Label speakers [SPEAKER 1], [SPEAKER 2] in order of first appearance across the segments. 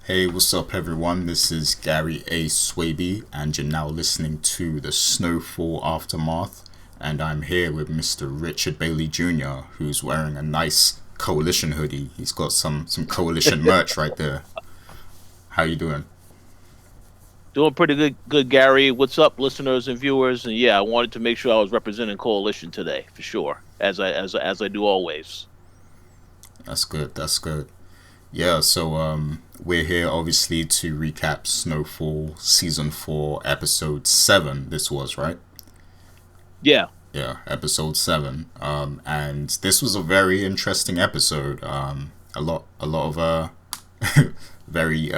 [SPEAKER 1] Hey, what's up, everyone? This is Gary A. Swaby, and you're now listening to the Snowfall Aftermath. And I'm here with Mr. Richard Bailey Jr., who's wearing a nice Koalition hoodie. He's got some Koalition merch right there. How you doing?
[SPEAKER 2] Doing pretty good, Gary. What's up, listeners and viewers? And yeah, I wanted to make sure I was representing Coalition today for sure, as I do always.
[SPEAKER 1] That's good. That's good. Yeah, so we're here obviously to recap Snowfall season 4, episode 7. This was right.
[SPEAKER 2] Yeah,
[SPEAKER 1] Yeah, episode 7. And this was a very interesting episode. A lot of very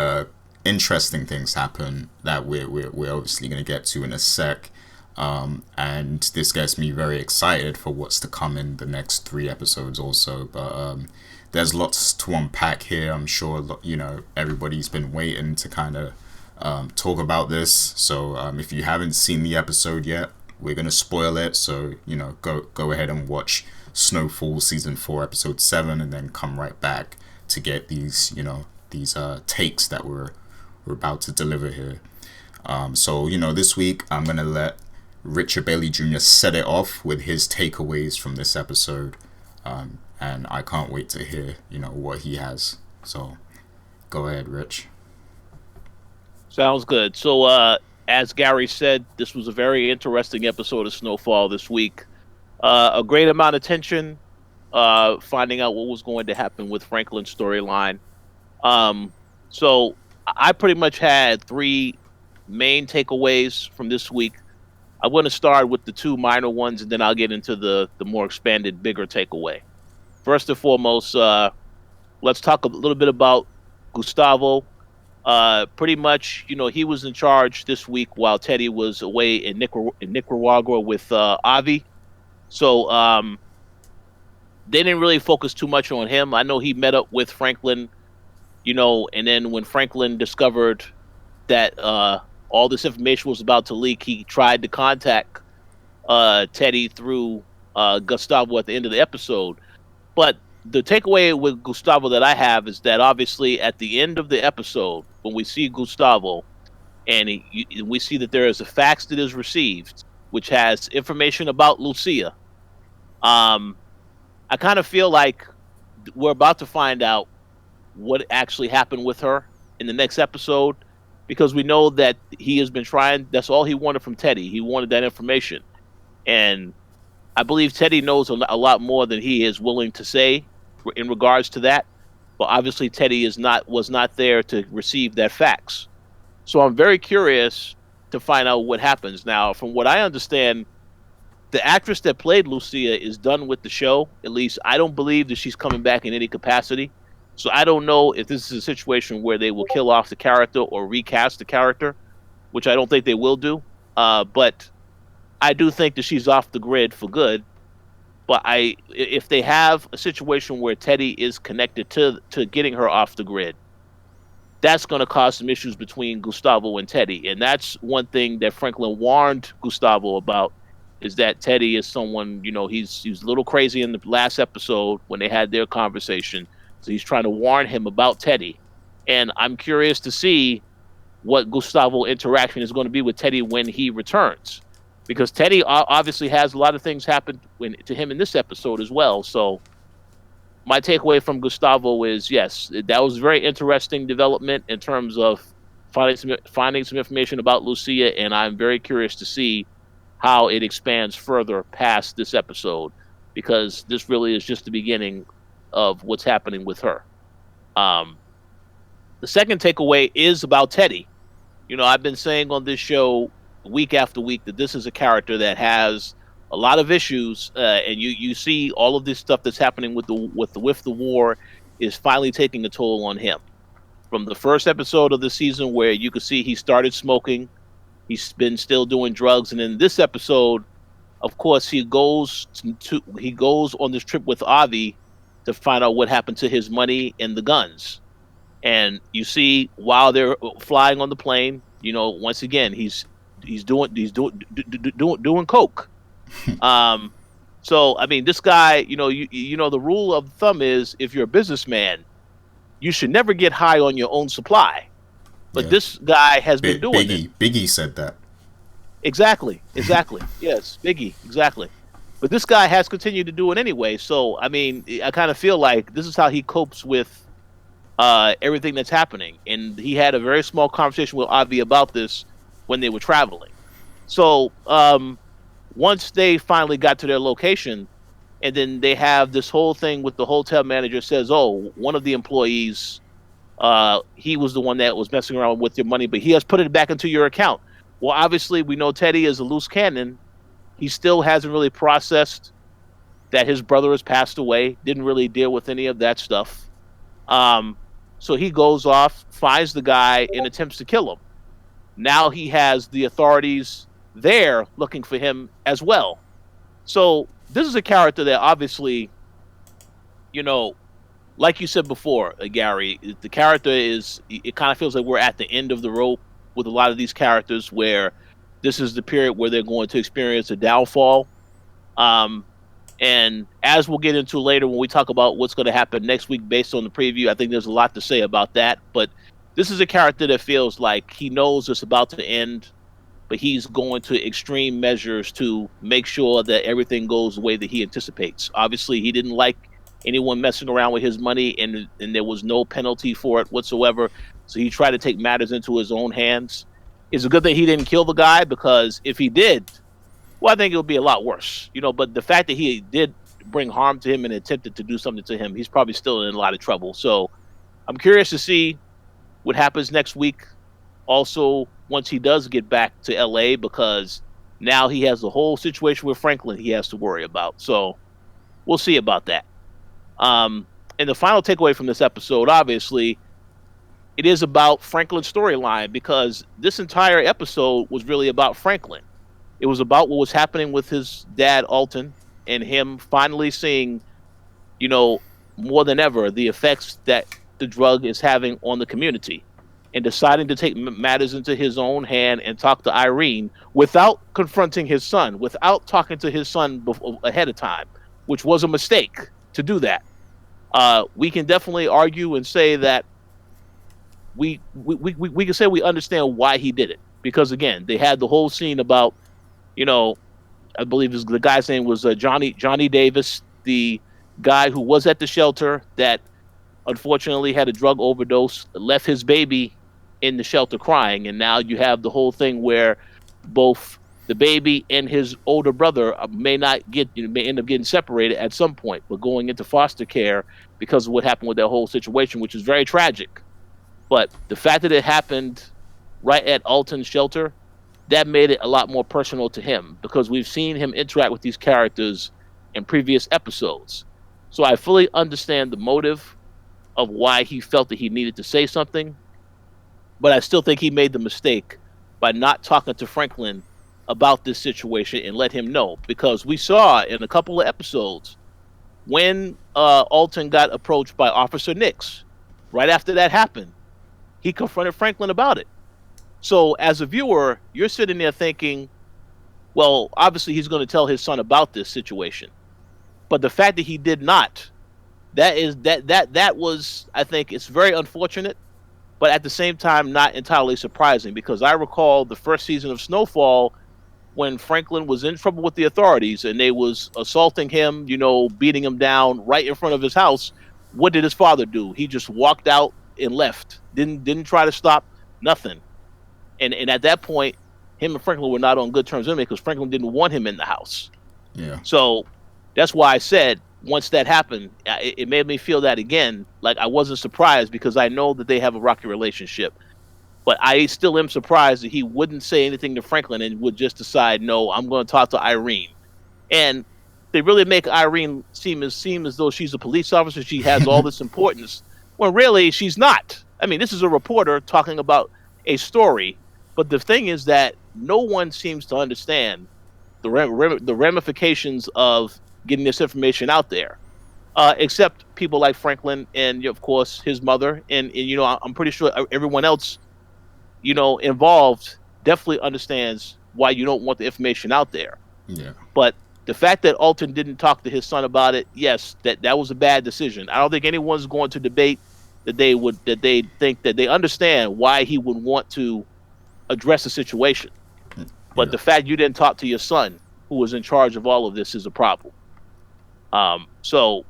[SPEAKER 1] interesting things happen that we're obviously going to get to in a sec. And this gets me very excited for what's to come in the next 3 episodes also. But there's lots to unpack here. I'm sure everybody's been waiting to kind of talk about this. So if you haven't seen the episode yet, we're gonna spoil it. So go ahead and watch Snowfall season 4, episode 7, and then come right back to get these takes that we're about to deliver here. So this week I'm gonna let Richard Bailey Jr. set it off with his takeaways from this episode, and I can't wait to hear what he has. So go ahead, Rich.
[SPEAKER 2] sounds good. So, as Gary said, this was a very interesting episode of Snowfall this week. A great amount of tension, finding out what was going to happen with Franklin's storyline. So I pretty much had three main takeaways from this week. I'm going to start with the two minor ones, and then I'll get into the more expanded, bigger takeaway. First and foremost, let's talk a little bit about Gustavo. Pretty much, he was in charge this week while Teddy was away in Nicaragua with Avi. So they didn't really focus too much on him. I know he met up with Franklin, and then when Franklin discovered that all this information was about to leak, he tried to contact Teddy through Gustavo at the end of the episode. But the takeaway with Gustavo that I have is that obviously at the end of the episode, when we see Gustavo and we see that there is a fax that is received, which has information about Lucia, I kind of feel like we're about to find out what actually happened with her in the next episode, because we know that he has been trying. That's all he wanted from Teddy. He wanted that information, and I believe Teddy knows a lot more than he is willing to say in regards to that. But obviously, Teddy was not there to receive that fax. So I'm very curious to find out what happens now. From what I understand, the actress that played Lucia is done with the show. At least I don't believe that she's coming back in any capacity. So I don't know if this is a situation where they will kill off the character or recast the character, which I don't think they will do. But I do think that she's off the grid for good. But if they have a situation where Teddy is connected to getting her off the grid, that's going to cause some issues between Gustavo and Teddy. And that's one thing that Franklin warned Gustavo about, is that Teddy is someone, he's a little crazy in the last episode when they had their conversation. So he's trying to warn him about Teddy. And I'm curious to see what Gustavo interaction is going to be with Teddy when he returns, because Teddy obviously has a lot of things happen to him in this episode as well. So my takeaway from Gustavo is, yes, that was a very interesting development in terms of finding some information about Lucia, and I'm very curious to see how it expands further past this episode, because this really is just the beginning of what's happening with her. Um, the second takeaway is about Teddy. I've been saying on this show week after week that this is a character that has a lot of issues, and you see all of this stuff that's happening with the war is finally taking a toll on him. From the first episode of the season, where you could see he started smoking, he's been still doing drugs, and in this episode, of course, he goes on this trip with Avi to find out what happened to his money and the guns. And you see, while they're flying on the plane, once again he's doing coke. So I mean, this guy, the rule of thumb is, if you're a businessman, you should never get high on your own supply. But
[SPEAKER 1] Yeah.
[SPEAKER 2] this guy has been doing it.
[SPEAKER 1] Biggie said that.
[SPEAKER 2] Exactly. Yes, Biggie, exactly. But this guy has continued to do it anyway. So, I mean, I kind of feel like this is how he copes with everything that's happening. And he had a very small conversation with Avi about this when they were traveling. So, once they finally got to their location, and then they have this whole thing with the hotel manager says, oh, one of the employees, he was the one that was messing around with your money, but he has put it back into your account. Well, obviously, we know Teddy is a loose cannon. He still hasn't really processed that his brother has passed away, didn't really deal with any of that stuff. So he goes off, finds the guy, and attempts to kill him. Now he has the authorities there looking for him as well. So this is a character that obviously, like you said before, Gary, the character it kind of feels like we're at the end of the rope with a lot of these characters where this is the period where they're going to experience a downfall. And as we'll get into later when we talk about what's going to happen next week based on the preview, I think there's a lot to say about that. But this is a character that feels like he knows it's about to end, but he's going to extreme measures to make sure that everything goes the way that he anticipates. Obviously, he didn't like anyone messing around with his money, and there was no penalty for it whatsoever. So he tried to take matters into his own hands. It's a good thing he didn't kill the guy, because if he did, well, I think it would be a lot worse. But the fact that he did bring harm to him and attempted to do something to him, he's probably still in a lot of trouble. So I'm curious to see what happens next week. Also, once he does get back to LA, because now he has the whole situation with Franklin he has to worry about. So we'll see about that. And the final takeaway from this episode, obviously, it is about Franklin's storyline, because this entire episode was really about Franklin. It was about what was happening with his dad, Alton, and him finally seeing, more than ever, the effects that the drug is having on the community, and deciding to take matters into his own hand and talk to Irene without confronting his son, without talking to his son ahead of time, which was a mistake to do that. We can definitely argue and say that we can say we understand why he did it, because again, they had the whole scene about, I believe the guy's name was Johnny Davis, the guy who was at the shelter that unfortunately had a drug overdose, left his baby in the shelter crying, and now you have the whole thing where both the baby and his older brother may end up getting separated at some point, but going into foster care because of what happened with that whole situation, which is very tragic. But the fact that it happened right at Alton's shelter, that made it a lot more personal to him, because we've seen him interact with these characters in previous episodes. So I fully understand the motive of why he felt that he needed to say something, but I still think he made the mistake by not talking to Franklin about this situation and let him know, because we saw in a couple of episodes when Alton got approached by Officer Nix, right after that happened, he confronted Franklin about it. So as a viewer, you're sitting there thinking, well, obviously he's going to tell his son about this situation. But the fact that he did not, that was, I think, it's very unfortunate, but at the same time, not entirely surprising, because I recall the first season of Snowfall when Franklin was in trouble with the authorities and they was assaulting him, beating him down right in front of his house. What did his father do? He just walked out and left. Didn't try to stop, nothing. And at that point, him and Franklin were not on good terms anyway, because Franklin didn't want him in the house.
[SPEAKER 1] Yeah.
[SPEAKER 2] So that's why I said once that happened, it made me feel that again, like I wasn't surprised, because I know that they have a rocky relationship. But I still am surprised that he wouldn't say anything to Franklin and would just decide, no, I'm going to talk to Irene. And they really make Irene seem as though she's a police officer. She has all this importance, when really she's not. I mean, this is a reporter talking about a story. But the thing is that no one seems to understand the ramifications of getting this information out there, except people like Franklin and, of course, his mother. And I'm pretty sure everyone else, involved definitely understands why you don't want the information out there.
[SPEAKER 1] Yeah.
[SPEAKER 2] But the fact that Alton didn't talk to his son about it, yes, that was a bad decision. I don't think anyone's going to debate that they think that they understand why he would want to address the situation. But
[SPEAKER 1] Yeah.
[SPEAKER 2] the fact you didn't talk to your son, who was in charge of all of this, is a problem. So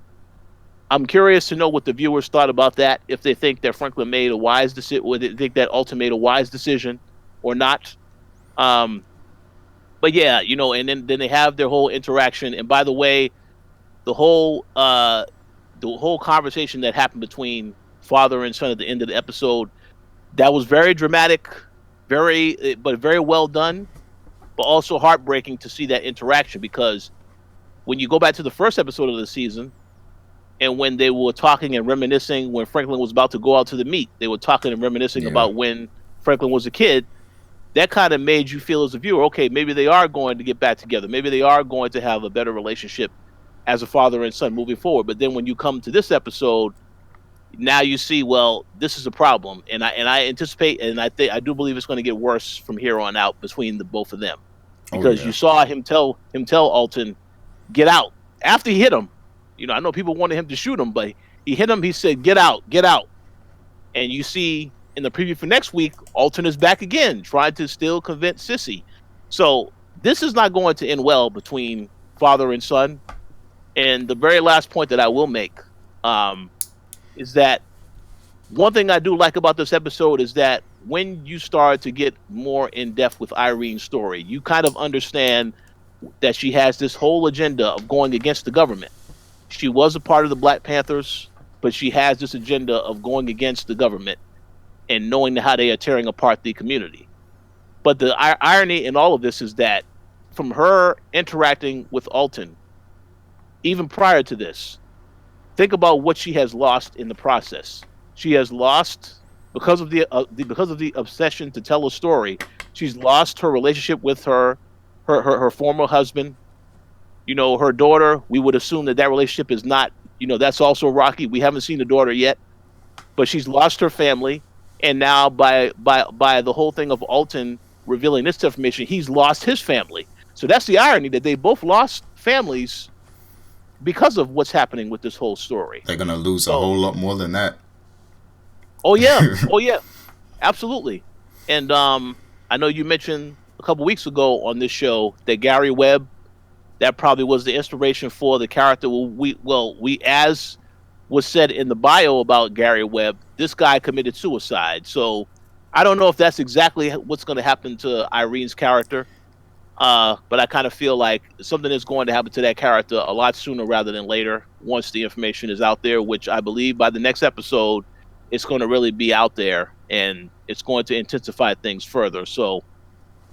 [SPEAKER 2] I'm curious to know what the viewers thought about that. If they think that Franklin made a wise decision, or they think that Alton made a wise decision, or not. Um, but yeah, and then they have their whole interaction. And by the way, the whole uh, the whole conversation that happened between father and son at the end of the episode, that was very dramatic, but very well done, but also heartbreaking to see that interaction, because when you go back to the first episode of the season, and when they were talking and reminiscing, when Franklin was about to go out to the meet, they were talking and reminiscing
[SPEAKER 1] Yeah.
[SPEAKER 2] about when Franklin was a kid. That kind of made you feel as a viewer, okay, maybe they are going to get back together. Maybe they are going to have a better relationship as a father and son moving forward. But then when you come to this episode, now you see, well, this is a problem, and I anticipate, and I do believe it's going to get worse from here on out between the both of them,
[SPEAKER 1] Oh
[SPEAKER 2] because
[SPEAKER 1] yeah.
[SPEAKER 2] you saw him tell Alton, get out, after he hit him. I know people wanted him to shoot him, but he hit him. He said, get out, get out. And you see in the preview for next week, Alton is back again, trying to still convince Sissy. So this is not going to end well between father and son. And the very last point that I will make is that one thing I do like about this episode is that when you start to get more in depth with Irene's story, you kind of understand that she has this whole agenda of going against the government. She was a part of the Black Panthers, but she has this agenda of going against the government and knowing how they are tearing apart the community. But the irony in all of this is that from her interacting with Alton, even prior to this, think about what she has lost in the process. She has lost, because of the obsession to tell a story. She's lost her relationship with her former husband. Her daughter. We would assume that relationship is not. That's also rocky. We haven't seen the daughter yet, but she's lost her family, and now by the whole thing of Alton revealing this information, he's lost his family. So that's the irony, that they both lost families because of what's happening with this whole story.
[SPEAKER 1] They're gonna lose a whole lot more than that.
[SPEAKER 2] Oh yeah, oh yeah, absolutely. And I know you mentioned a couple weeks ago on this show that Gary Webb, that probably was the inspiration for the character. We as was said in the bio about Gary Webb, this guy committed suicide. So I don't know if that's exactly what's going to happen to Irene's character. But I kind of feel like something is going to happen to that character a lot sooner rather than later, once the information is out there, which I believe by the next episode, it's going to really be out there, and it's going to intensify things further. So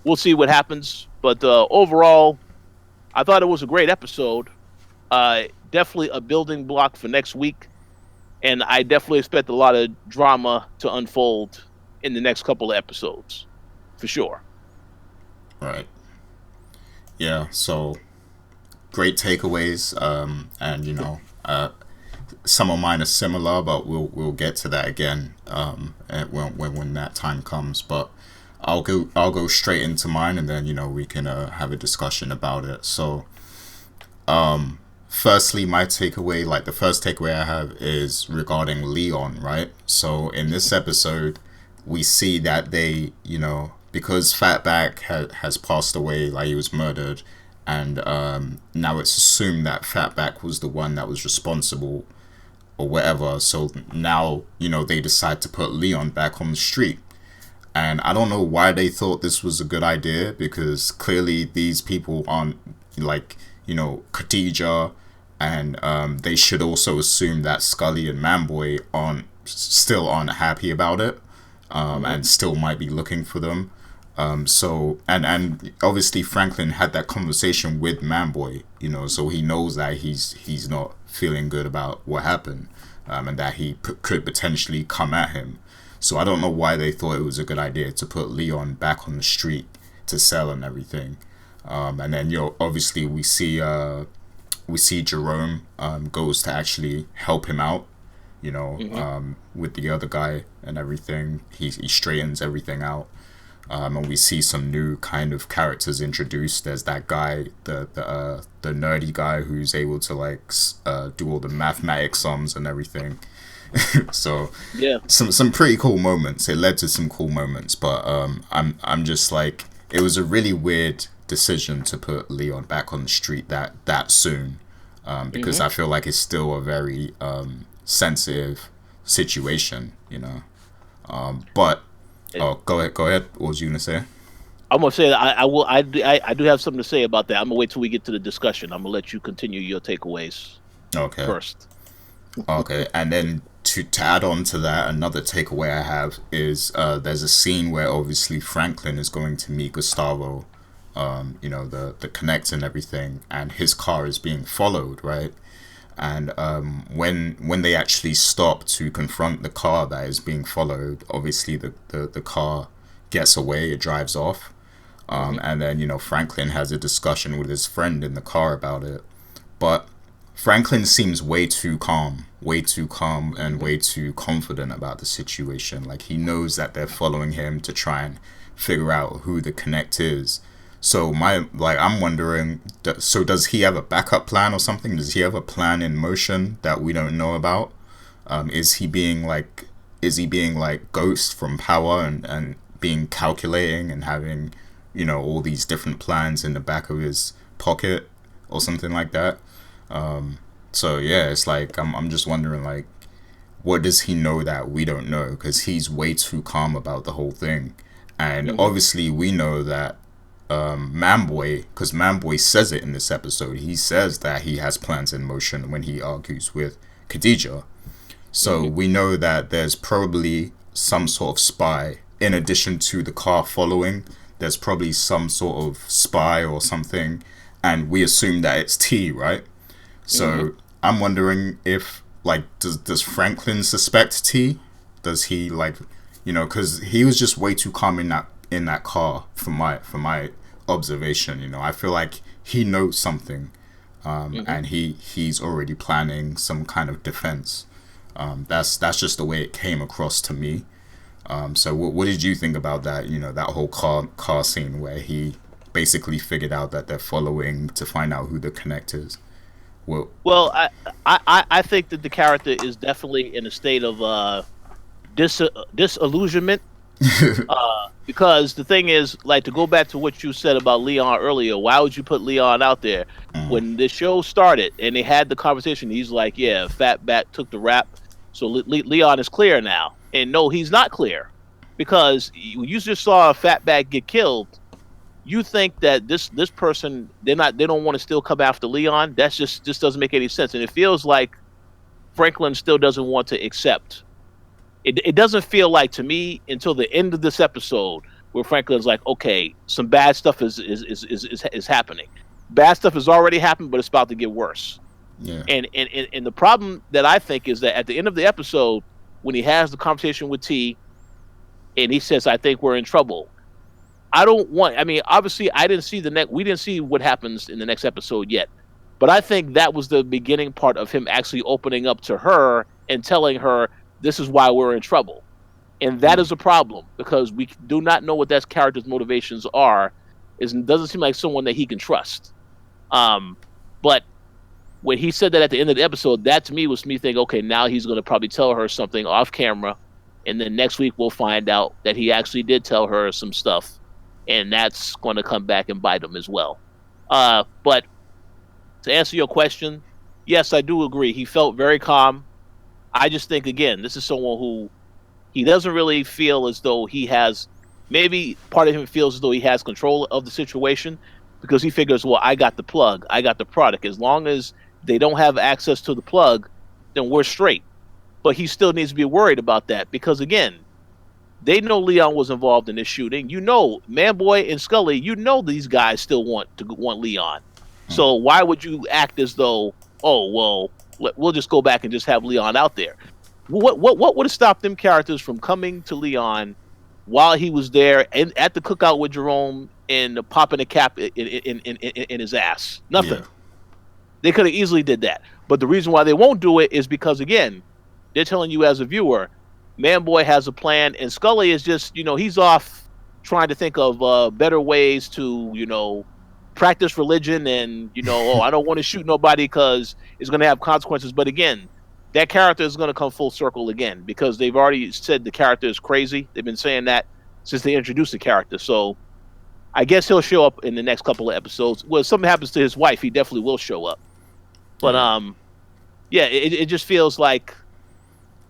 [SPEAKER 2] we'll see what happens. But overall, I thought it was a great episode. Definitely a building block for next week. And I definitely expect a lot of drama to unfold in the next couple of episodes, for sure.
[SPEAKER 1] Right. Yeah, so great takeaways, and some of mine are similar, but we'll get to that again when that time comes. But I'll go straight into mine, and then we can have a discussion about it. So, firstly, my takeaway, like the first takeaway I have, is regarding Leon, right? So in this episode, we see that they, because Fatback has passed away, like he was murdered, and now it's assumed that Fatback was the one that was responsible or whatever. So now, they decide to put Leon back on the street. And I don't know why they thought this was a good idea, because clearly these people aren't, like, Khadija, and they should also assume that Scully and Manboy still aren't happy about it, and still might be looking for them. So obviously Franklin had that conversation with Manboy, so he knows that he's not feeling good about what happened, and that he could potentially come at him. So I don't know why they thought it was a good idea to put Leon back on the street to sell and everything. And then obviously we see Jerome goes to actually help him out, with the other guy and everything. He straightens everything out. And we see some new kind of characters introduced. There's that guy, the nerdy guy who's able to do all the mathematic sums and everything. So
[SPEAKER 2] Yeah.
[SPEAKER 1] some pretty cool moments. It led to some cool moments, but I'm just like, it was a really weird decision to put Leon back on the street that soon, because
[SPEAKER 2] Hmm.
[SPEAKER 1] I feel like it's still a very sensitive situation, you know. But oh, go ahead. What was you gonna say?
[SPEAKER 2] I'm gonna say that I do have something to say about that. I'm gonna wait till we get to the discussion. I'm gonna let you continue your takeaways
[SPEAKER 1] Okay.
[SPEAKER 2] first.
[SPEAKER 1] Okay, and then to add on to that, another takeaway I have is there's a scene where obviously Franklin is going to meet Gustavo, the connect and everything, and his car is being followed, right? And when they actually stop to confront the car that is being followed, obviously the car gets away, it drives off,
[SPEAKER 2] Hmm.
[SPEAKER 1] and then Franklin has a discussion with his friend in the car about it, but Franklin seems way too calm and
[SPEAKER 2] Hmm.
[SPEAKER 1] way too confident about the situation. Like he knows that they're following him to try and figure out who the connect is. So I'm wondering, so does he have a backup plan or something? Does he have a plan in motion that we don't know about? Is he being like Ghost from Power and being calculating and having, all these different plans in the back of his pocket or something like that? So yeah, it's like I'm just wondering, like, what does he know that we don't know? Because he's way too calm about the whole thing, and
[SPEAKER 2] Hmm.
[SPEAKER 1] obviously we know that Manboy, because Manboy says it in this episode. He says that he has plans in motion when he argues with Khadija. So
[SPEAKER 2] Hmm.
[SPEAKER 1] we know that there's probably some sort of spy in addition to the car following. There's probably some sort of spy or something, and we assume that it's T, right?
[SPEAKER 2] Hmm.
[SPEAKER 1] So I'm wondering if, like, does Franklin suspect T? Does he, like, because he was just way too calm in that car from my observation. I feel like he knows something,
[SPEAKER 2] Hmm.
[SPEAKER 1] and he's already planning some kind of defense. That's just the way it came across to me. So what did you think about that? That whole car scene where he basically figured out that they're following to find out who the connect is. Well,
[SPEAKER 2] Well, I think that the character is definitely in a state of disillusionment. Because the thing is, like, to go back to what you said about Leon earlier, why would you put Leon out there? When the show started and they had the conversation, he's like, "Yeah, Fatback took the rap, so Leon is clear now." And no, he's not clear, because you just saw Fatback get killed. You think that this person, they don't want to still come after Leon? That's just doesn't make any sense, and it feels like Franklin still doesn't want to accept. It doesn't feel like to me until the end of this episode where Franklin's like, okay, some bad stuff is happening. Bad stuff has already happened, but it's about to get worse.
[SPEAKER 1] yeah,
[SPEAKER 2] And the problem that I think is that at the end of the episode, when he has the conversation with T and he says, "I think we're in trouble." I don't want. I mean, obviously, I didn't see the next. We didn't see what happens in the next episode yet, but I think that was the beginning part of him actually opening up to her and telling her this is why we're in trouble, and that is a problem because we do not know what that character's motivations are. It doesn't seem like someone that he can trust. Um, but when he said that at the end of the episode, that to me was me thinking, okay, now he's going to probably tell her something off camera, and then next week we'll find out that he actually did tell her some stuff, and that's going to come back and bite him as well. But to answer your question, yes, I do agree. He felt very calm. I just think again, this is someone who he doesn't really feel as though he has. Maybe part of him feels as though he has control of the situation because he figures, well, I got the plug, I got the product. As long as they don't have access to the plug, then we're straight. But he still needs to be worried about that because again, they know Leon was involved in this shooting. Manboy and Scully, these guys still want Leon. So why would you act as though, oh well, we'll just go back and just have Leon out there? What would have stopped them characters from coming to Leon while he was there and at the cookout with Jerome and popping a cap in his ass?
[SPEAKER 1] yeah,
[SPEAKER 2] Nothing. They could have easily did that. But the reason why they won't do it is because again, they're telling you as a viewer, Manboy has a plan, and Scully is just, he's off trying to think of better ways to, practice religion and, oh, I don't want to shoot nobody because it's going to have consequences. But again, that character is going to come full circle again because they've already said the character is crazy. They've been saying that since they introduced the character. So I guess he'll show up in the next couple of episodes. Well, if something happens to his wife, he definitely will show up. But yeah, it just feels like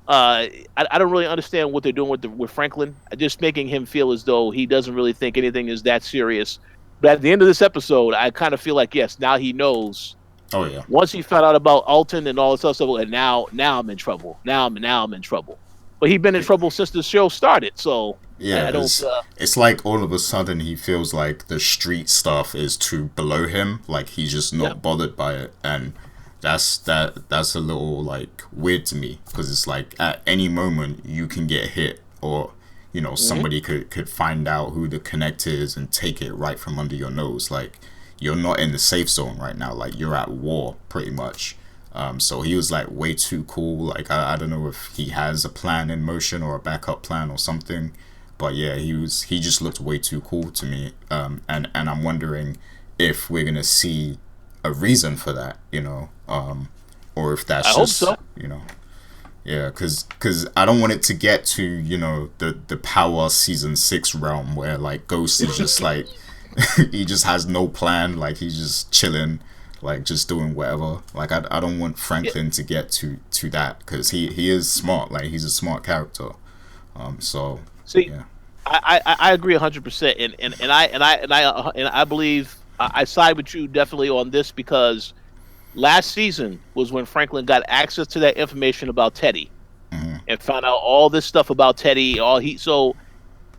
[SPEAKER 2] I don't really understand what they're doing with Franklin. Just making him feel as though he doesn't really think anything is that serious. But at the end of this episode, I kind of feel like, yes, now he knows.
[SPEAKER 1] Oh yeah.
[SPEAKER 2] Once he found out about Alton and all this other stuff, and now I'm in trouble. Now I'm in trouble. But he's been in trouble since the show started. So
[SPEAKER 1] yeah,
[SPEAKER 2] I don't.
[SPEAKER 1] It's like all of a sudden he feels like the street stuff is too below him. Like he's just not bothered by it, and that's a little like weird to me because it's like at any moment you can get hit or somebody could find out who the connect is and take it right from under your nose. Like you're not in the safe zone right now. Like you're at war pretty much. So he was like way too cool. Like I don't know if he has a plan in motion or a backup plan or something, but yeah, he just looked way too cool to me. And I'm wondering if we're gonna see a reason for that, or if that's
[SPEAKER 2] I hope so.
[SPEAKER 1] Yeah, because I don't want it to get to the Power season 6 realm where like Ghost is just like he just has no plan, like he's just chilling, like just doing whatever. Like I don't want Franklin to get to that because he is smart, like he's a smart character. So
[SPEAKER 2] see,
[SPEAKER 1] yeah.
[SPEAKER 2] I agree 100%, and I believe I side with you definitely on this because last season was when Franklin got access to that information about Teddy and found out all this stuff about Teddy. So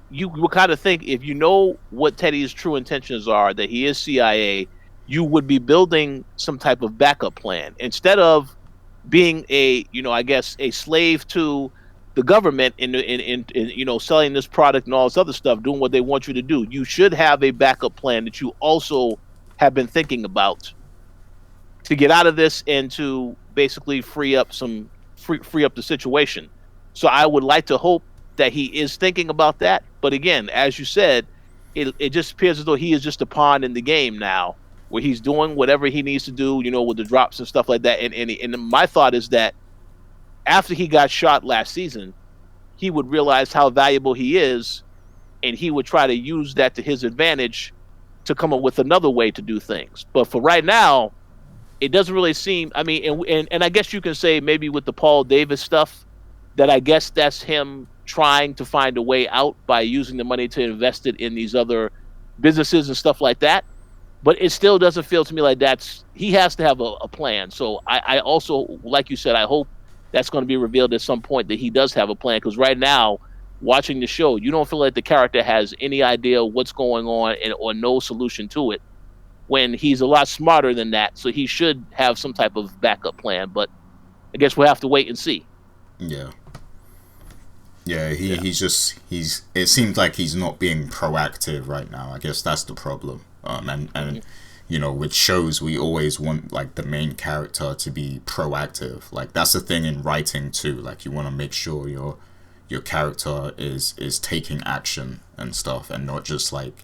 [SPEAKER 2] you would kind of think if you know what Teddy's true intentions are, that he is CIA, you would be building some type of backup plan instead of being I guess a slave to the government in selling this product and all this other stuff, doing what they want you to do. You should have a backup plan that you also have been thinking about to get out of this and to basically free up the situation. So I would like to hope that he is thinking about that. But again, as you said, it just appears as though he is just a pawn in the game now, where he's doing whatever he needs to do, with the drops and stuff like that. And my thought is that after he got shot last season, he would realize how valuable he is, and he would try to use that to his advantage to come up with another way to do things. But for right now, it doesn't really seem. I mean, and I guess you can say maybe with the Paul Davis stuff, that I guess that's him trying to find a way out by using the money to invest it in these other businesses and stuff like that. But it still doesn't feel to me like he has to have a plan. So I also, like you said, I hope that's going to be revealed at some point that he does have a plan. Because right now, watching the show, you don't feel like the character has any idea what's going on or no solution to it, when he's a lot smarter than that. So he should have some type of backup plan. But I guess we'll have to wait and see.
[SPEAKER 1] Yeah. Yeah, it seems like he's not being proactive right now. I guess that's the problem. And with shows, we always want like the main character to be proactive. Like that's the thing in writing too. Like you want to make sure your character is taking action and stuff, and not just like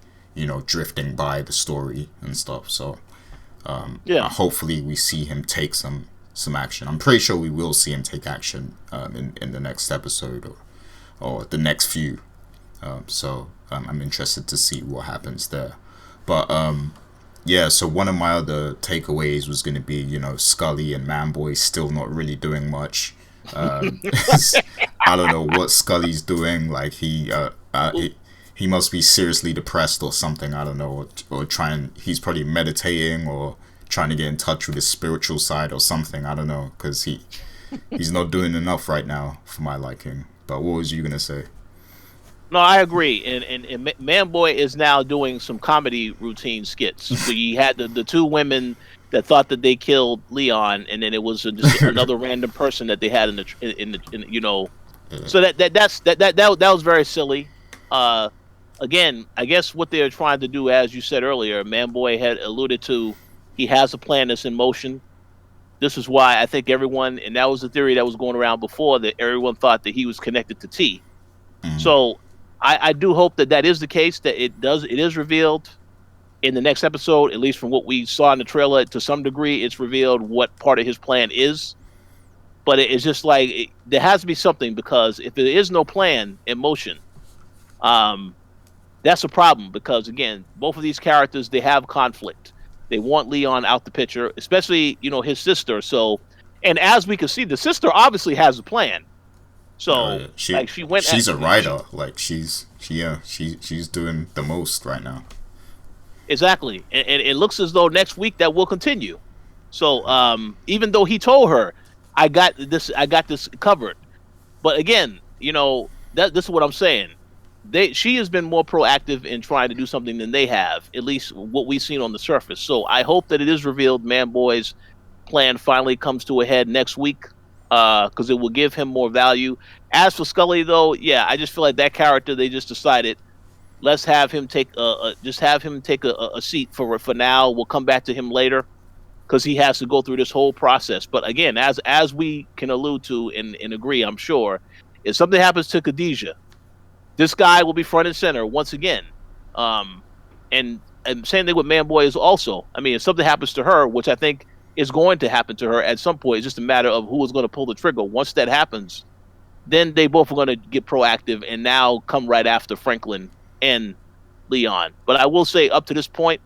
[SPEAKER 1] drifting by the story and stuff. So hopefully we see him take some action. I'm pretty sure we will see him take action in the next episode or the next few. So I'm interested to see what happens there. But so one of my other takeaways was going to be, Scully and Manboy still not really doing much. I don't know what Scully's doing. Like he must be seriously depressed or something. I don't know, or he's probably meditating or trying to get in touch with his spiritual side or something. I don't know, because he's not doing enough right now for my liking. But what was you gonna say?
[SPEAKER 2] No, I agree. And Manboy is now doing some comedy routine skits. So you had the two women that thought that they killed Leon, and then it was just another random person that they had in the. So that was very silly. Again, I guess what they're trying to do, as you said earlier, Manboy had alluded to, he has a plan that's in motion. This is why I think everyone, and that was the theory that was going around before, that everyone thought that he was connected to T. Mm-hmm. So I do hope that is the case, that it is revealed in the next episode, at least from what we saw in the trailer. To some degree, it's revealed what part of his plan is. But it's just like there has to be something, because if there is no plan in motion, um, that's a problem. Because again, both of these characters, they have conflict. They want Leon out the picture, especially his sister. So, and as we can see, the sister obviously has a plan. So,
[SPEAKER 1] Yeah.
[SPEAKER 2] like
[SPEAKER 1] She's a writer. Like she's doing the most right now.
[SPEAKER 2] exactly, and it looks as though next week that will continue. So, even though he told her, I got this covered. But again, this is what I'm saying. She has been more proactive in trying to do something than they have, at least what we've seen on the surface. So I hope that it is revealed Man-Boy's plan finally comes to a head next week, because it will give him more value. As for Scully, though, yeah, I just feel like that character, they just decided, let's have him take a seat for now. We'll come back to him later, because he has to go through this whole process. But again, as we can allude to and agree, I'm sure, if something happens to Khadijah, this guy will be front and center once again. And same thing with Man-Boy is also. I mean, if something happens to her, which I think is going to happen to her at some point, it's just a matter of who is going to pull the trigger. Once that happens, then they both are going to get proactive and now come right after Franklin and Leon. But I will say, up to this point,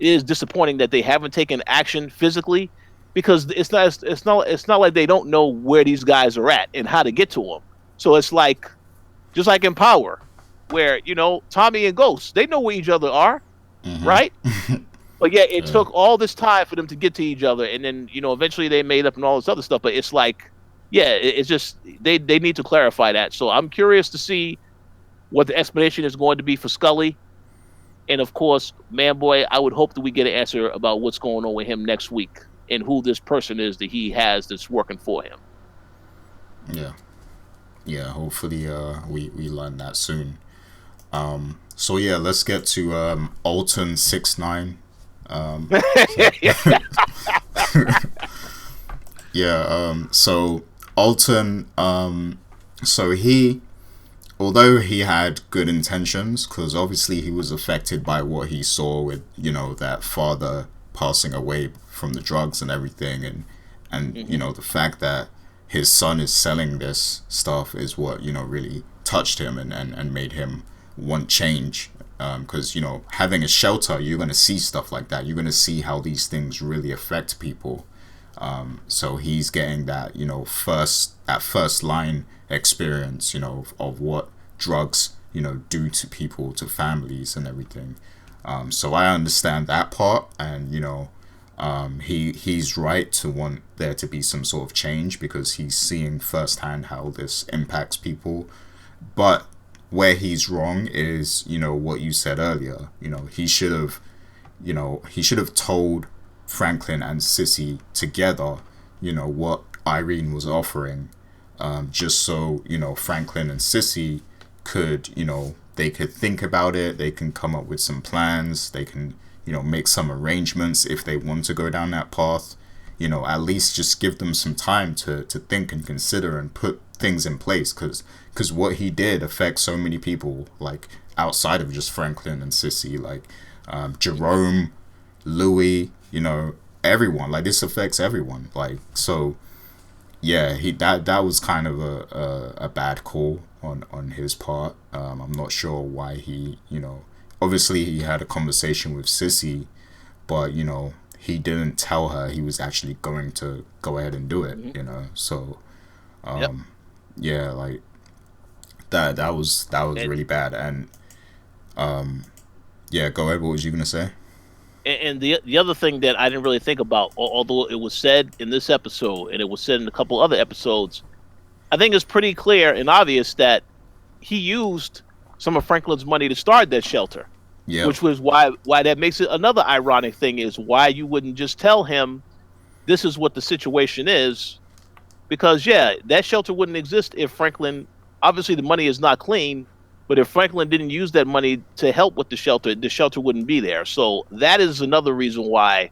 [SPEAKER 2] it is disappointing that they haven't taken action physically, because it's not like they don't know where these guys are at and how to get to them. So it's like, just like in Power, where Tommy and Ghost, they know where each other are, right? But yeah, it took all this time for them to get to each other, and then eventually they made up and all this other stuff. But it's like, yeah, it's just they need to clarify that. So I'm curious to see what the explanation is going to be for Scully. And of course, Man-Boy, I would hope that we get an answer about what's going on with him next week and who this person is that he has that's working for him.
[SPEAKER 1] Yeah. Hopefully, we learn that soon. So yeah, let's get to Alton 6ix9ine. So Alton, so he, although he had good intentions, because obviously he was affected by what he saw with that father passing away from the drugs and everything, and the fact that his son is selling this stuff is what really touched him and made him want change, because having a shelter, you're going to see stuff like that. You're going to see how these things really affect people. So he's getting that first line experience of what drugs do to people, to families and everything. So I understand that part, and he's right to want there to be some sort of change, because he's seeing firsthand how this impacts people. But where he's wrong is what you said earlier. He should have told Franklin and Sissy together what Irene was offering, just so Franklin and Sissy could they could think about it, they can come up with some plans, they can make some arrangements if they want to go down that path. At least just give them some time to think and consider and put things in place, because what he did affects so many people, like outside of just Franklin and Sissy, like Jerome, Louis, everyone. Like, this affects everyone. Like, so yeah, that was kind of a bad call on his part. I'm not sure why he obviously he had a conversation with Sissy, but he didn't tell her he was actually going to go ahead and do it. So yeah, like that was really bad. And yeah, go ahead, what was you gonna say?
[SPEAKER 2] And the other thing that I didn't really think about, although it was said in this episode and it was said in a couple other episodes, I think it's pretty clear and obvious that he used some of Franklin's money to start that shelter. Yeah. Which was why that makes it another ironic thing, is why you wouldn't just tell him this is what the situation is, because yeah, that shelter wouldn't exist if Franklin, obviously the money is not clean, but if Franklin didn't use that money to help with the shelter wouldn't be there. So that is another reason why,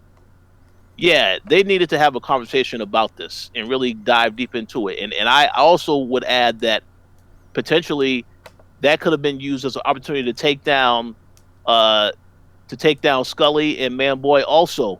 [SPEAKER 2] yeah, they needed to have a conversation about this and really dive deep into it. And I also would add that potentially that could have been used as an opportunity to take down Scully and Man-Boy also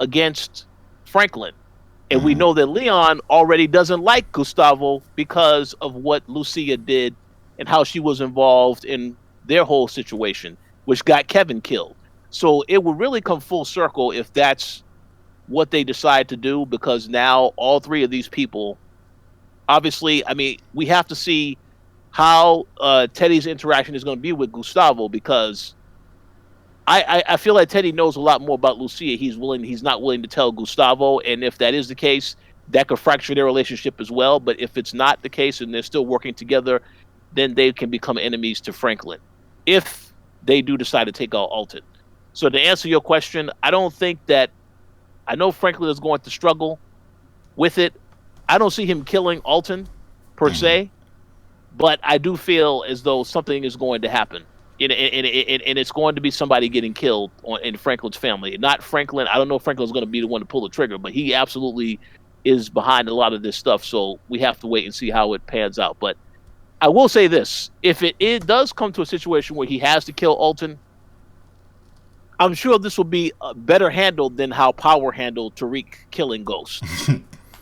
[SPEAKER 2] against Franklin. And we
[SPEAKER 1] Mm-hmm.
[SPEAKER 2] know that Leon already doesn't like Gustavo because of what Lucia did and how she was involved in their whole situation, which got Kevin killed. So it would really come full circle if that's what they decide to do, because now all three of these people, obviously, I mean, we have to see how Teddy's interaction is going to be with Gustavo, because I feel like Teddy knows a lot more about Lucia. He's not willing to tell Gustavo, and if that is the case, that could fracture their relationship as well. But if it's not the case and they're still working together, then they can become enemies to Franklin if they do decide to take out Alton. So to answer your question, I don't think that I know Franklin is going to struggle with it. I don't see him killing Alton per
[SPEAKER 1] Mm-hmm.
[SPEAKER 2] se, but I do feel as though something is going to happen. And it's going to be somebody getting killed in Franklin's family. Not Franklin. I don't know if Franklin's going to be the one to pull the trigger, but he absolutely is behind a lot of this stuff. So we have to wait and see how it pans out. But I will say this: if it does come to a situation where he has to kill Alton, I'm sure this will be better handled than how Power handled Tariq killing Ghost.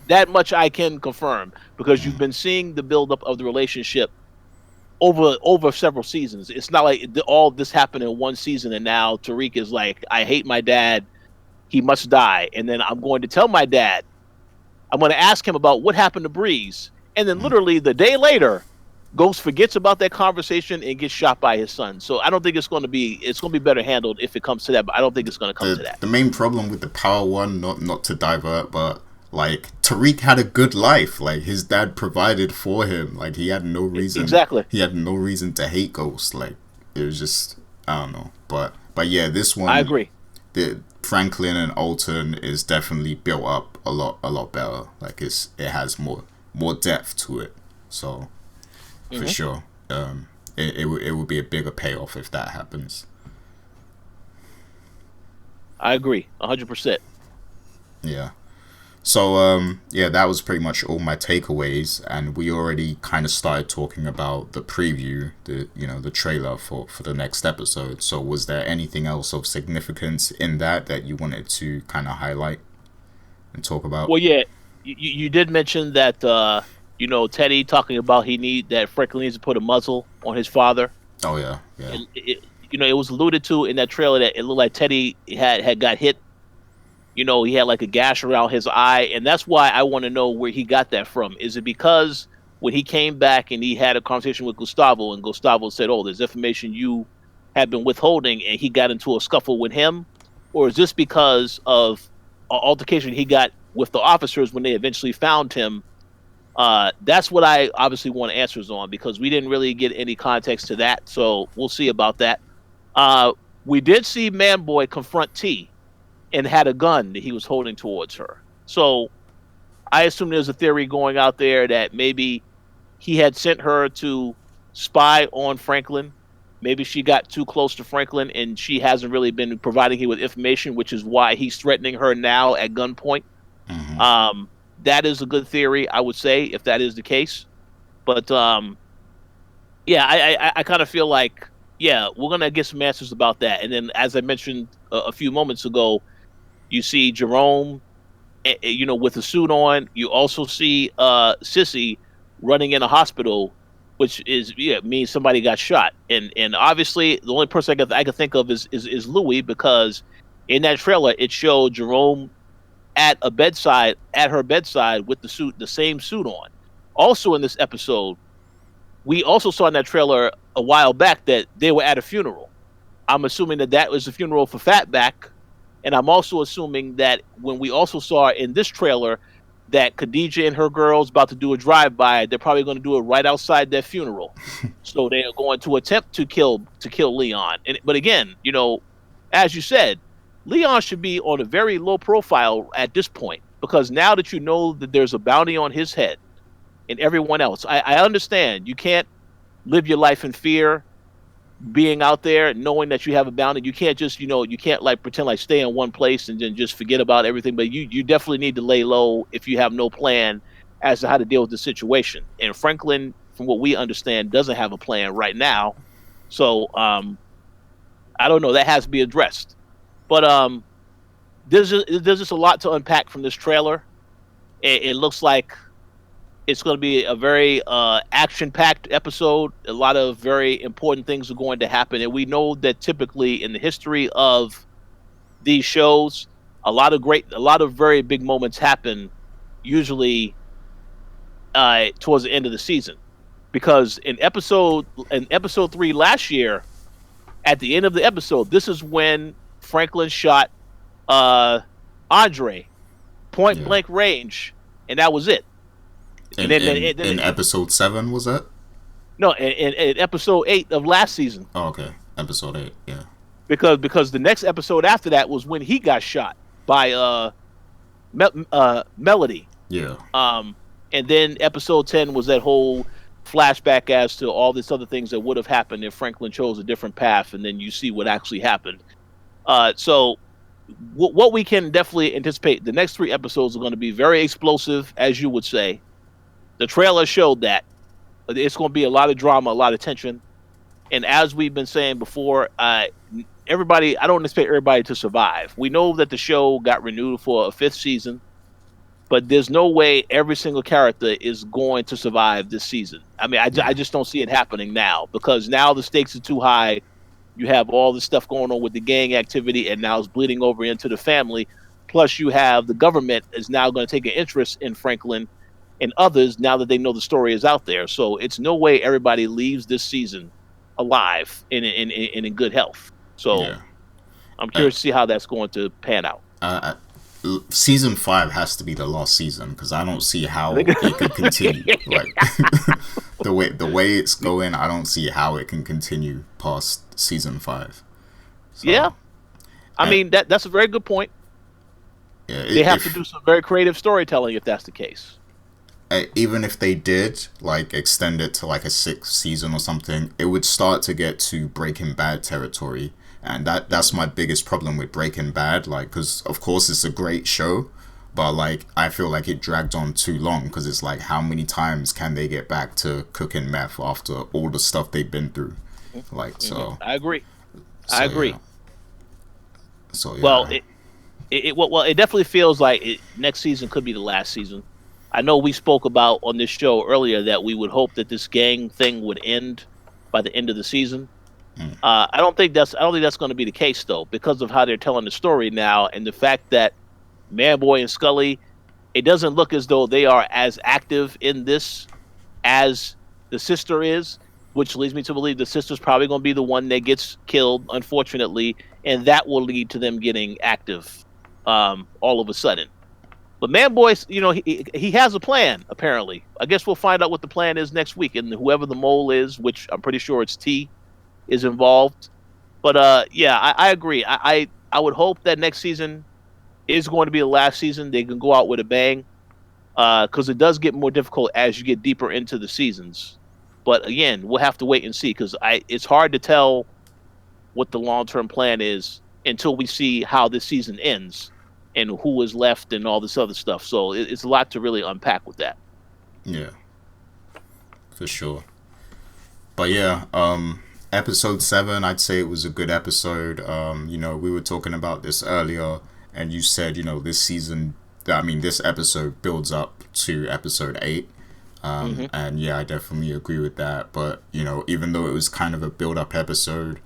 [SPEAKER 2] That much I can confirm, because you've been seeing the buildup of the relationship over several seasons. It's not like all this happened in one season and now Tariq is like, I hate my dad, he must die, and then I'm going to tell my dad. I'm going to ask him about what happened to Breeze, and then literally the day later, Ghost forgets about that conversation and gets shot by his son. So I don't think it's going to be better handled if it comes to that, but I don't think it's going to come to
[SPEAKER 1] the
[SPEAKER 2] that.
[SPEAKER 1] the main problem with the Power one, not to divert, but like Tariq had a good life. Like his dad provided for him. Like
[SPEAKER 2] Exactly.
[SPEAKER 1] he had no reason to hate Ghost. Like it was just, I don't know. But yeah, this
[SPEAKER 2] I
[SPEAKER 1] one,
[SPEAKER 2] agree.
[SPEAKER 1] the Franklin and Alton is definitely built up a lot better. Like it has more depth to it. So for
[SPEAKER 2] Hmm.
[SPEAKER 1] sure, it would be a bigger payoff if that happens.
[SPEAKER 2] I agree 100%.
[SPEAKER 1] Yeah. So yeah, that was pretty much all my takeaways, and we already kind of started talking about the preview, the trailer for the next episode. So was there anything else of significance in that you wanted to kind of highlight and talk about?
[SPEAKER 2] Well, yeah, you did mention that Teddy talking about that Franklin needs to put a muzzle on his father.
[SPEAKER 1] Oh yeah, yeah.
[SPEAKER 2] It was alluded to in that trailer that it looked like Teddy had got hit. He had like a gash around his eye, and that's why I want to know where he got that from. Is it because when he came back and he had a conversation with Gustavo, and Gustavo said, "Oh, there's information you have been withholding," and he got into a scuffle with him, or is this because of an altercation he got with the officers when they eventually found him? That's what I obviously want answers on, because we didn't really get any context to that. So we'll see about that. Uh, we did see Manboy confront T and had a gun that he was holding towards her. So I assume there's a theory going out there that maybe he had sent her to spy on Franklin. Maybe she got too close to Franklin and she hasn't really been providing him with information, which is why he's threatening her now at gunpoint.
[SPEAKER 1] Mm-hmm.
[SPEAKER 2] Um, that is a good theory, I would say, if that is the case. But yeah, I kind of feel like, yeah, we're gonna get some answers about that. And then, as I mentioned a few moments ago, you see Jerome, with a suit on. You also see Sissy running in a hospital, which is, yeah, means somebody got shot. And obviously the only person I could think of is Louis, because in that trailer it showed Jerome at her bedside with the same suit on. Also in this episode, we also saw in that trailer a while back that they were at a funeral. I'm assuming that was a funeral for Fatback, and I'm also assuming that when we also saw in this trailer that Khadija and her girls about to do a drive-by, they're probably going to do it right outside their funeral. So they are going to attempt to kill Leon. But again, as you said, Leon should be on a very low profile at this point, because now that you know that there's a bounty on his head and everyone else, I understand you can't live your life in fear, being out there knowing that you have a bounty. You can't just, you can't like pretend like stay in one place and then just forget about everything. But you definitely need to lay low if you have no plan as to how to deal with the situation. And Franklin, from what we understand, doesn't have a plan right now. So I don't know. That has to be addressed. But there's just a lot to unpack from this trailer. It looks like it's going to be a very action-packed episode. A lot of very important things are going to happen, and we know that typically in the history of these shows, a lot of very big moments happen, usually towards the end of the season. Because in episode 3 last year, at the end of the episode, this is when Franklin shot Andre point blank range, and that was it.
[SPEAKER 1] In episode 7, was that?
[SPEAKER 2] No, in episode 8 of last season.
[SPEAKER 1] Oh, okay. Episode 8, yeah.
[SPEAKER 2] Because the next episode after that was when he got shot by Melody.
[SPEAKER 1] Yeah.
[SPEAKER 2] And then episode 10 was that whole flashback as to all these other things that would have happened if Franklin chose a different path, and then you see what actually happened. So what we can definitely anticipate, the next 3 episodes are going to be very explosive, as you would say. The trailer showed that. It's going to be a lot of drama, a lot of tension. And as we've been saying before, I don't expect everybody to survive. We know that the show got renewed for a 5th season, but there's no way every single character is going to survive this season. I mean, I just don't see it happening now, because now the stakes are too high. You have all this stuff going on with the gang activity, and now it's bleeding over into the family. Plus, you have the government is now going to take an interest in Franklin and others now that they know the story is out there. So it's no way everybody leaves this season alive and in good health. So I'm curious to see how that's going to pan out.
[SPEAKER 1] Season 5 has to be the last season, because I don't see how it could continue. Like the way it's going, I don't see how it can continue past season 5. So,
[SPEAKER 2] yeah, I mean that's a very good point. Yeah, they have to do some very creative storytelling if that's the case.
[SPEAKER 1] Even if they did like extend it to like a 6th season or something, it would start to get to Breaking Bad territory. And that's my biggest problem with Breaking Bad, like, because of course it's a great show, but like I feel like it dragged on too long, because it's like, how many times can they get back to cooking meth after all the stuff they've been through? Like, so
[SPEAKER 2] I agree. I agree.
[SPEAKER 1] Yeah. So yeah.
[SPEAKER 2] Well, it definitely feels like next season could be the last season. I know we spoke about on this show earlier that we would hope that this gang thing would end by the end of the season. I don't think that's going to be the case, though, because of how they're telling the story now, and the fact that Manboy and Scully, it doesn't look as though they are as active in this as the sister is, which leads me to believe the sister's probably going to be the one that gets killed, unfortunately, and that will lead to them getting active all of a sudden. But Manboy, he has a plan, apparently. I guess we'll find out what the plan is next week, and whoever the mole is, which I'm pretty sure it's T, is involved. But yeah, I agree. I would hope that next season is going to be the last season. They can go out with a bang, because it does get more difficult as you get deeper into the seasons. But again, we'll have to wait and see, because it's hard to tell what the long-term plan is until we see how this season ends and who is left and all this other stuff. So it's a lot to really unpack with that.
[SPEAKER 1] Yeah, for sure. But yeah, episode 7, I'd say it was a good episode. We were talking about this earlier, and you said, this episode builds up to episode 8. And yeah, I definitely agree with that. But, even though it was kind of a build-up episode,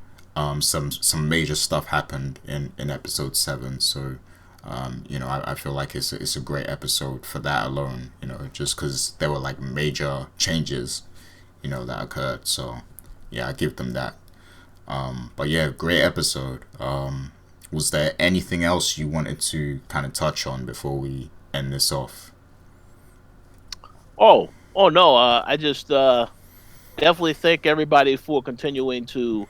[SPEAKER 1] some major stuff happened in episode 7. So, I feel like it's a great episode for that alone, just because there were like major changes, that occurred. So, yeah, I give them that. But yeah, great episode. Was there anything else you wanted to kind of touch on before we end this off?
[SPEAKER 2] Oh no. I just definitely thank everybody for continuing to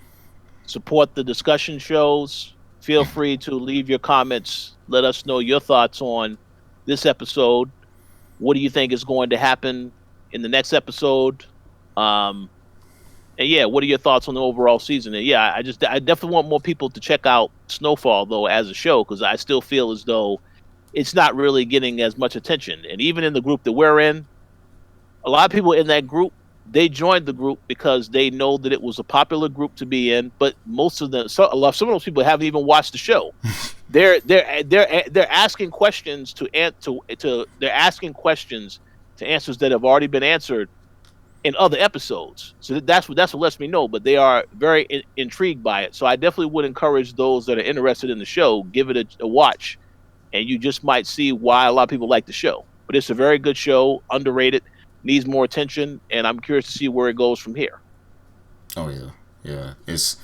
[SPEAKER 2] support the discussion shows. Feel free to leave your comments. Let us know your thoughts on this episode. What do you think is going to happen in the next episode? And yeah, what are your thoughts on the overall season? And yeah, I definitely want more people to check out Snowfall, though, as a show, because I still feel as though it's not really getting as much attention. And even in the group that we're in, a lot of people in that group, they joined the group because they know that it was a popular group to be in, but some of those people haven't even watched the show. they're asking questions they're asking questions to answers that have already been answered in other episodes. So that's what lets me know. But they are very intrigued by it. So I definitely would encourage those that are interested in the show, give it a watch, and you just might see why a lot of people like the show. But it's a very good show, underrated, needs more attention, and I'm curious to see where it goes from here.
[SPEAKER 1] Oh yeah, yeah. It's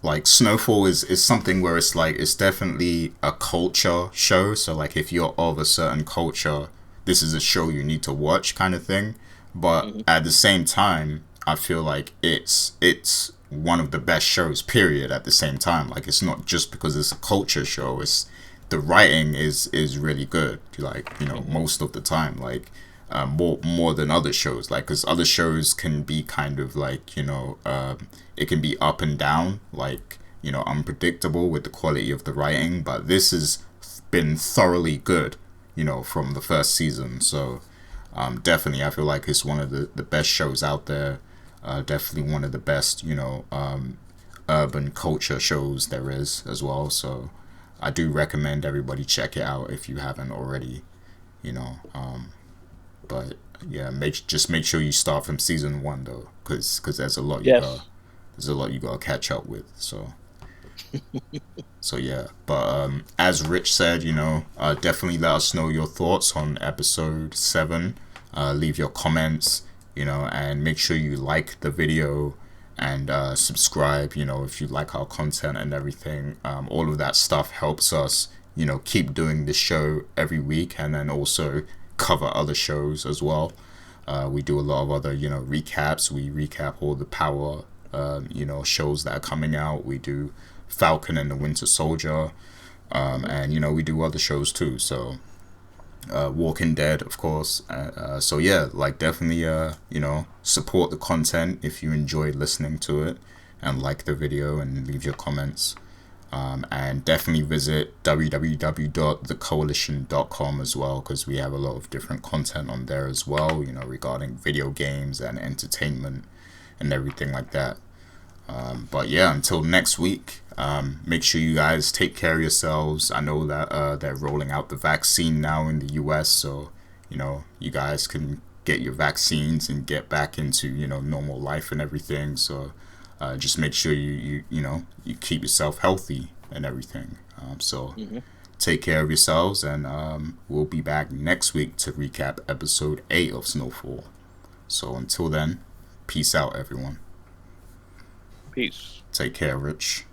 [SPEAKER 1] like Snowfall is something where it's like it's definitely a culture show. So like if you're of a certain culture, this is a show you need to watch, kind of thing. But
[SPEAKER 2] Hmm.
[SPEAKER 1] at the same time, I feel like it's one of the best shows. Period. At the same time, like it's not just because it's a culture show. It's the writing is really good. Like
[SPEAKER 2] Hmm.
[SPEAKER 1] most of the time, like more than other shows. Like because other shows can be kind of like it can be up and down, like unpredictable with the quality of the writing. But this has been thoroughly good, from the first season. So definitely, I feel like it's one of the best shows out there. Definitely one of the best, urban culture shows there is as well. So I do recommend everybody check it out if you haven't already. You know, but yeah, make sure you start from season one though, because
[SPEAKER 2] Yes.
[SPEAKER 1] there's a lot you gotta catch up with. So yeah, but as Rich said, definitely let us know your thoughts on episode 7. Leave your comments, and make sure you like the video and subscribe. If you like our content and everything, all of that stuff helps us, keep doing this show every week, and then also cover other shows as well. We do a lot of other, recaps. We recap all the Power, shows that are coming out. We do Falcon and the Winter Soldier,
[SPEAKER 2] Hmm.
[SPEAKER 1] and we do other shows too. So Walking Dead, of course. So yeah, like definitely, support the content if you enjoyed listening to it, and like the video and leave your comments. And definitely visit www.thekoalition.com as well, because we have a lot of different content on there as well, regarding video games and entertainment and everything like that. But yeah, until next week, make sure you guys take care of yourselves. I know that they're rolling out the vaccine now in the US, so you guys can get your vaccines and get back into normal life and everything. So just make sure you keep yourself healthy and everything. So
[SPEAKER 2] Hmm.
[SPEAKER 1] take care of yourselves, and we'll be back next week to recap episode 8 of Snowfall. So until then, peace out, everyone.
[SPEAKER 2] Peace.
[SPEAKER 1] Take care, Rich.